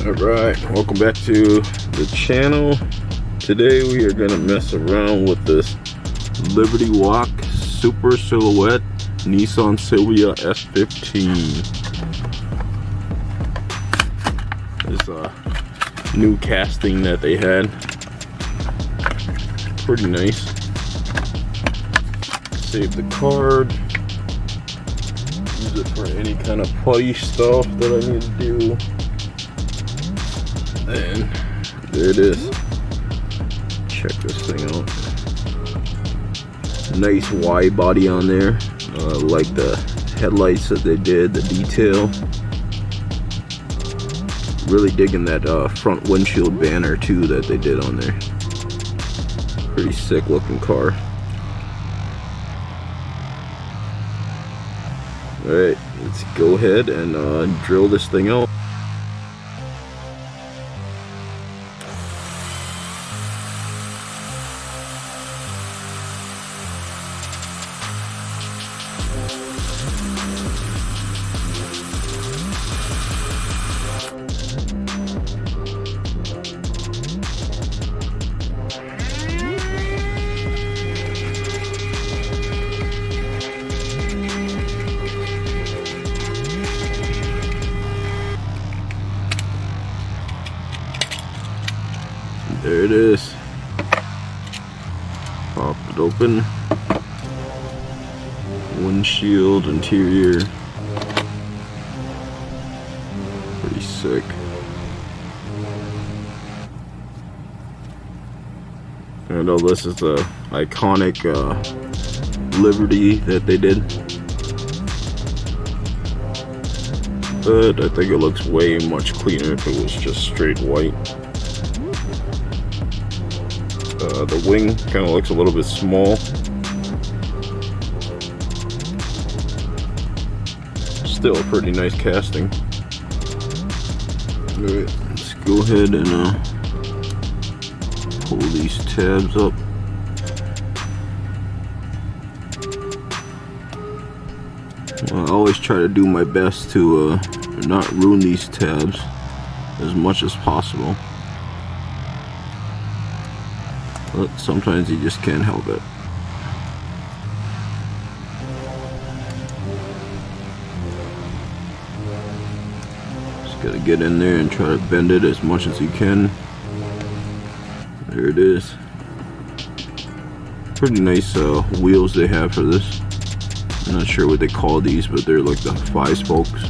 Alright, welcome back to the channel. Today we are going to mess around with this LBWK Super Silhouette Nissan Silvia S15. This new casting that they had. Pretty nice. Save the card. Use it for any kind of putty stuff that I need to do. And there it is. Check this thing out. Nice wide body on there. Like the headlights that they did, the detail. Really digging that front windshield banner too that they did on there. Pretty sick looking car. Alright, let's go ahead and drill this thing out. There it is. Pop it open. Windshield, interior. Pretty sick. I know this is the iconic Liberty that they did. But I think it looks way much cleaner if it was just straight white. The wing kind of looks a little bit small. Still a pretty nice casting. Alright, let's go ahead and pull these tabs up. I always try to do my best to not ruin these tabs as much as possible. But sometimes you just can't help it. Just gotta get in there and try to bend it as much as you can. There it is. Pretty nice wheels they have for this. I'm not sure what they call these, but they're like the 5 spokes.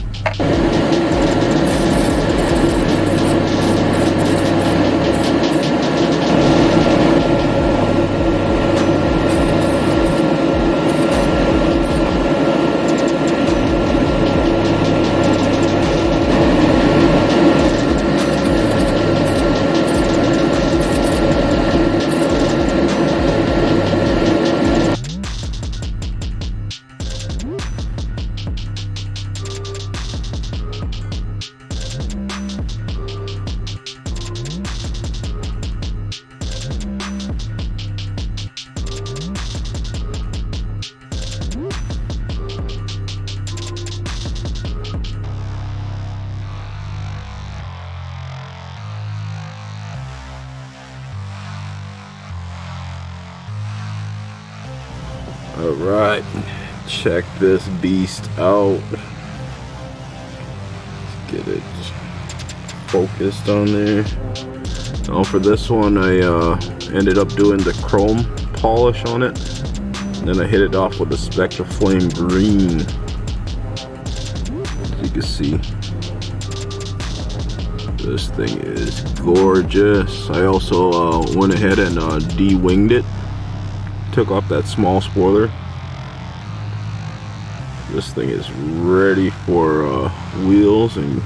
Alright, check this beast out. Let's get it focused on there. Now for this one I ended up doing the chrome polish on it. And then I hit it off with the Sprectreflame Green. As you can see, this thing is gorgeous. I also went ahead and dewinged it. Took off that small spoiler. This thing is ready for wheels and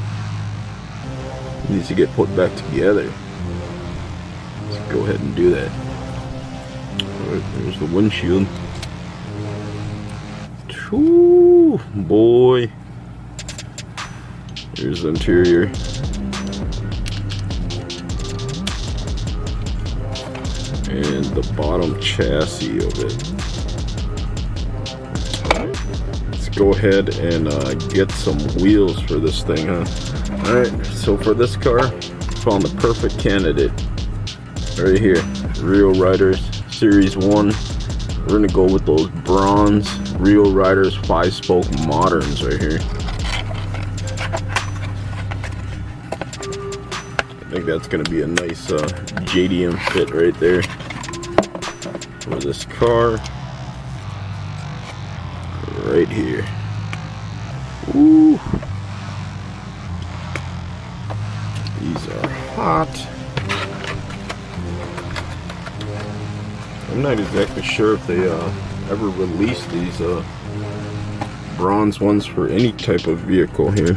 needs to get put back together. Let's go ahead and do that. Alright, there's the windshield. Ooh, boy. Here's the interior. And the bottom chassis of it. Let's go ahead and get some wheels for this thing, huh? Alright, so for this car, found the perfect candidate right here. Real Riders Series 1. We're gonna go with those bronze Real Riders 5-spoke moderns right here. I think that's gonna be a nice JDM fit right there for this car. Right here. Ooh. These are hot. I'm not exactly sure if they ever released these bronze ones for any type of vehicle here.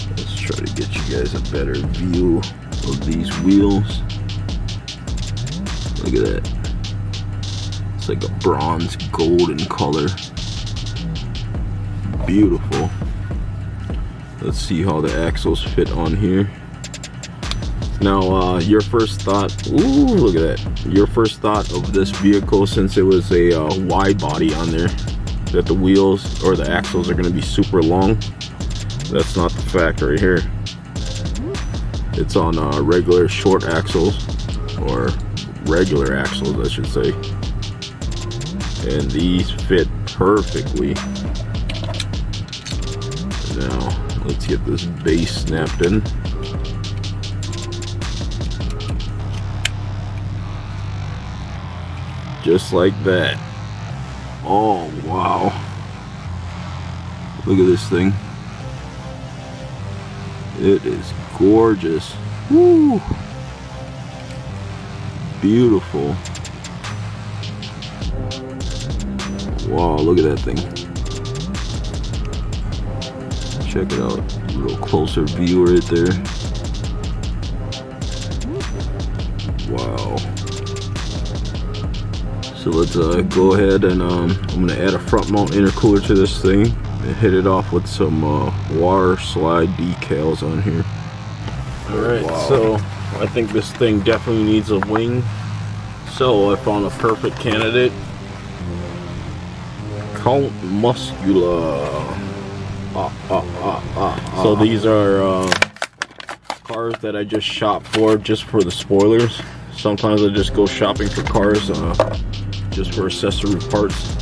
Let's try to get you guys a better view of these wheels. Look at that. It's like a bronze golden color. Beautiful. Let's see how the axles fit on here. Now, your first thought, ooh, look at that. Your first thought of this vehicle, since it was a wide body on there, that the wheels or the axles are going to be super long. That's not the fact right here. It's on regular short axles, or regular axles, I should say. And these fit perfectly. Now, let's get this base snapped in. Just like that. Oh, wow. Look at this thing. It is gorgeous. Woo! Beautiful. Wow, look at that thing. Check it out. A little closer view right there. Wow. So let's go ahead and I'm gonna add a front mount intercooler to this thing and hit it off with some water slide decals on here. Alright, wow. So I think this thing definitely needs a wing. So I found a perfect candidate. Count Muscula. So these are cars that I just shop for, just for the spoilers. Sometimes I just go shopping for cars just for accessory parts.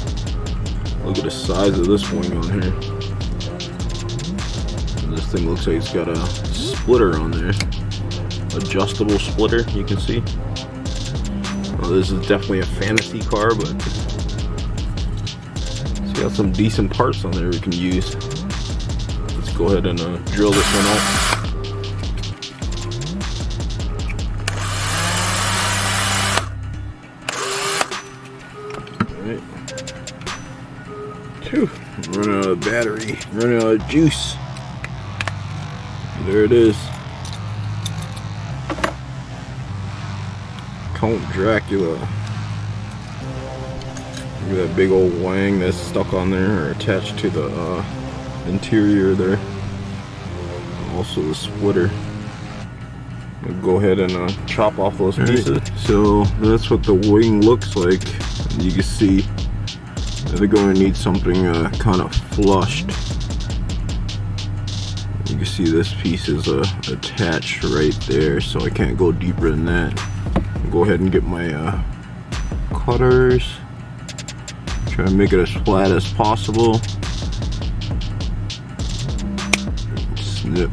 Look at the size of this wing on here. This thing looks like it's got a splitter on there. Adjustable splitter, you can see. Well, this is definitely a fantasy car, but it's got some decent parts on there we can use. Let's go ahead and drill this one out. Running out of battery, running out of juice. There it is. Count Dracula. Look at that big old wang that's stuck on there or attached to the interior there. Also the splitter. I'll go ahead and chop off those pieces. Right. So that's what the wing looks like. You can see they're going to need something kind of flushed. You can see this piece is attached right there, so I can't go deeper than that. I'll go ahead and get my cutters. Try to make it as flat as possible. Snip.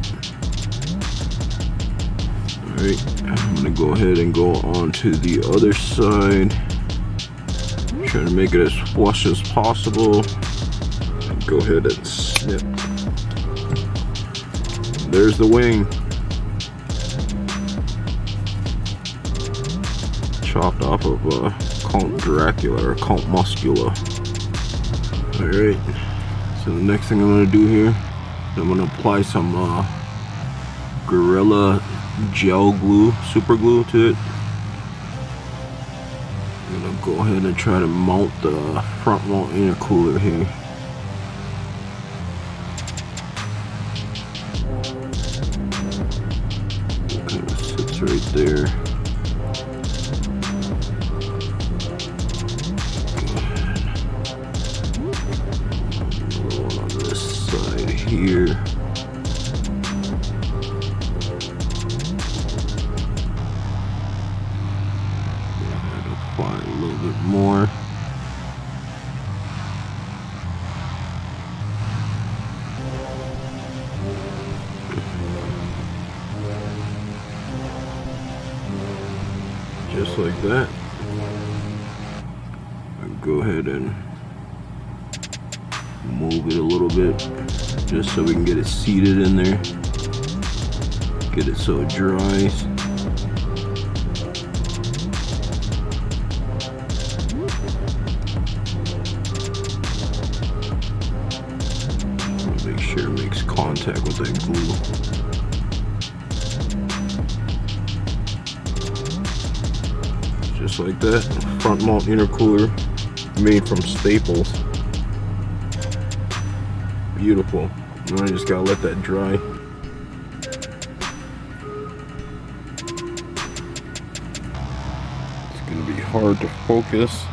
Alright, I'm going to go ahead and go on to the other side. Try to make it as flush as possible. And go ahead and snip. There's the wing. Chopped off of Count Dracula or Count Muscula. Alright, so the next thing I'm going to do here, I'm going to apply some Gorilla Gel Glue, super glue to it. I'm gonna go ahead and try to mount the front mount intercooler here. It kind of sits right there. here. Apply a little bit more. Just like that. I'll go ahead and move it a little bit just so we can get it seated in there. Get it so it dries. Make sure it makes contact with that glue. Just like that. Front mount intercooler made from staples. Beautiful. Now I just gotta let that dry. It's gonna be hard to focus.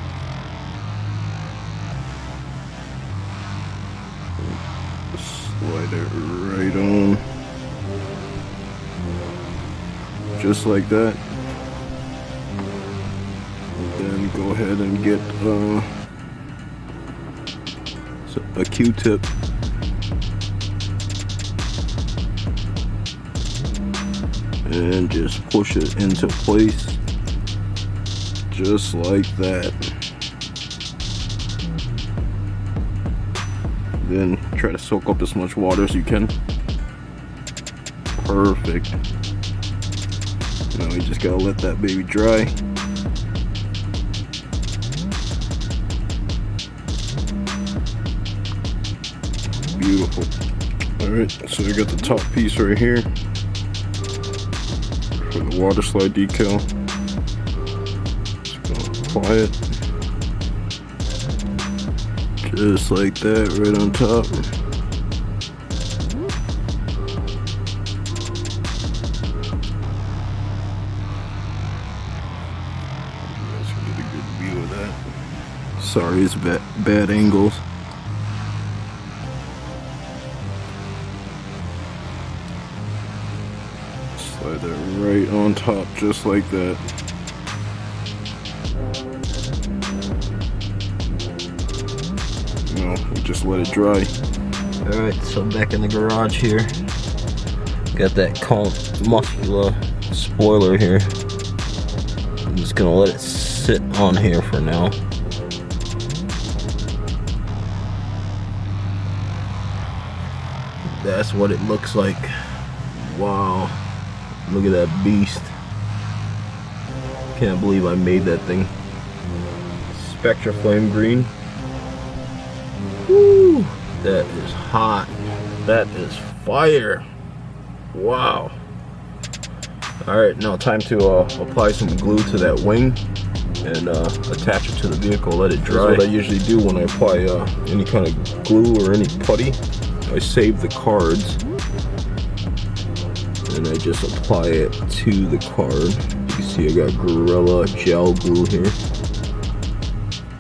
Slide it right on. Just like that. Then go ahead and get a Q-tip. And just push it into place. Just like that. Then try to soak up as much water as you can. Perfect. Now you just gotta let that baby dry. Beautiful. Alright, so we got the top piece right here for the water slide decal. Just gonna apply it. Just like that, right on top. You guys can get a good view of that. Sorry, it's bad angles. Slide that right on top, just like that. We just let it dry. Alright, so back in the garage here. Got that Count Musclua Spoiler here. I'm just gonna let it sit on here for now. That's what it looks like. Wow. Look at that beast. Can't believe I made that thing. Sprectreflame Green. Woo! That is hot. That is fire. Wow. Alright, now time to apply some glue to that wing and attach it to the vehicle, let it dry. That's what I usually do when I apply any kind of glue or any putty. I save the cards and I just apply it to the card. You can see I got Gorilla gel glue here.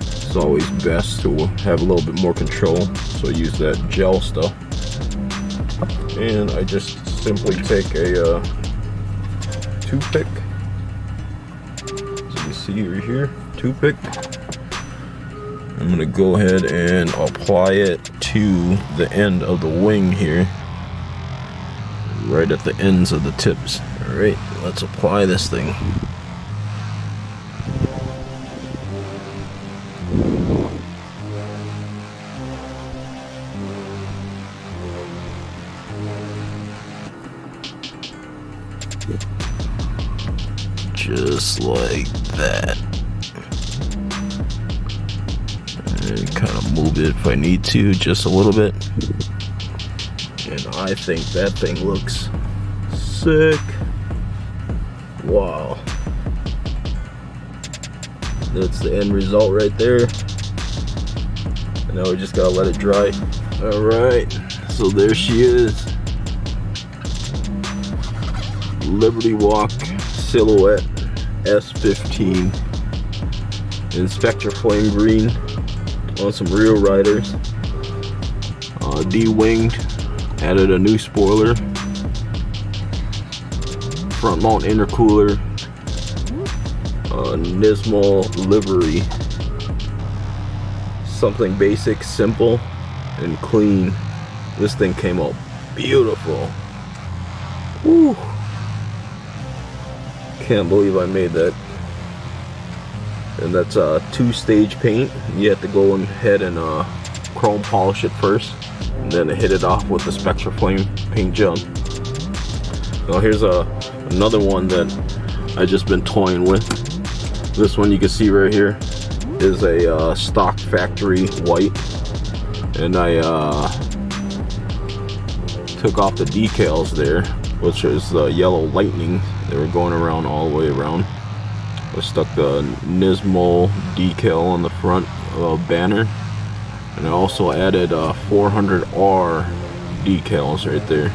It's always best to have a little bit more control, so I use that gel stuff. And I just simply take a toothpick, as you can see right here, toothpick. I'm gonna go ahead and apply it to the end of the wing here, right at the ends of the tips. Alright, let's apply this thing. Just like that. And kind of move it if I need to, just a little bit. And I think that thing looks sick. Wow. That's the end result right there. And now we just gotta let it dry. Alright, so there she is. Liberty Walk Silhouette S15 in Spectreflame Green on some real riders. Dewinged Added a new spoiler, front mount intercooler, Nismo livery. Something basic, simple, and clean. This thing came out beautiful. Woo! Can't believe I made that. And that's a 2-stage paint. You have to go ahead and chrome polish it first, and then hit it off with the Spectreflame paint gel. Now here's another one that I just been toying with. This one you can see right here is a stock factory white, and I took off the decals there, which is the yellow lightning. They were going around all the way around. I stuck the Nismo decal on the front banner, and I also added 400R decals right there.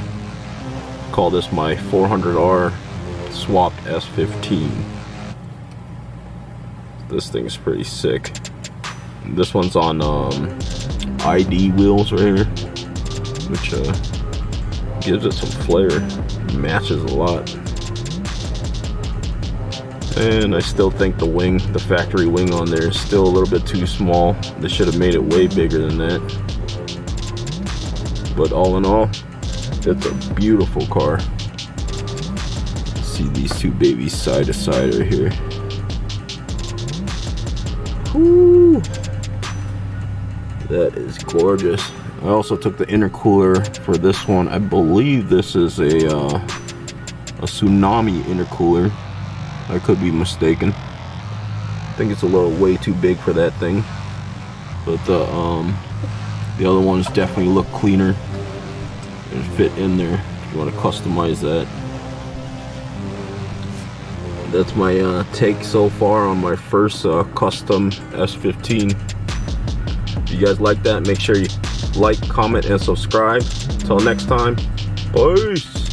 Call this my 400R swapped S15. This thing's pretty sick. This one's on ID wheels right here, which gives it some flair. Matches a lot. And I still think the wing, the factory wing on there, is still a little bit too small. They should have made it way bigger than that. But all in all, it's a beautiful car. See these two babies side to side right here. Woo! That is gorgeous. I also took the intercooler for this one. I believe this is a tsunami intercooler. I could be mistaken. I think it's a little way too big for that thing. But the other ones definitely look cleaner and fit in there if you want to customize that. That's my take so far on my first custom S15. If you guys like that, make sure you like, comment, and subscribe. Until next time, peace.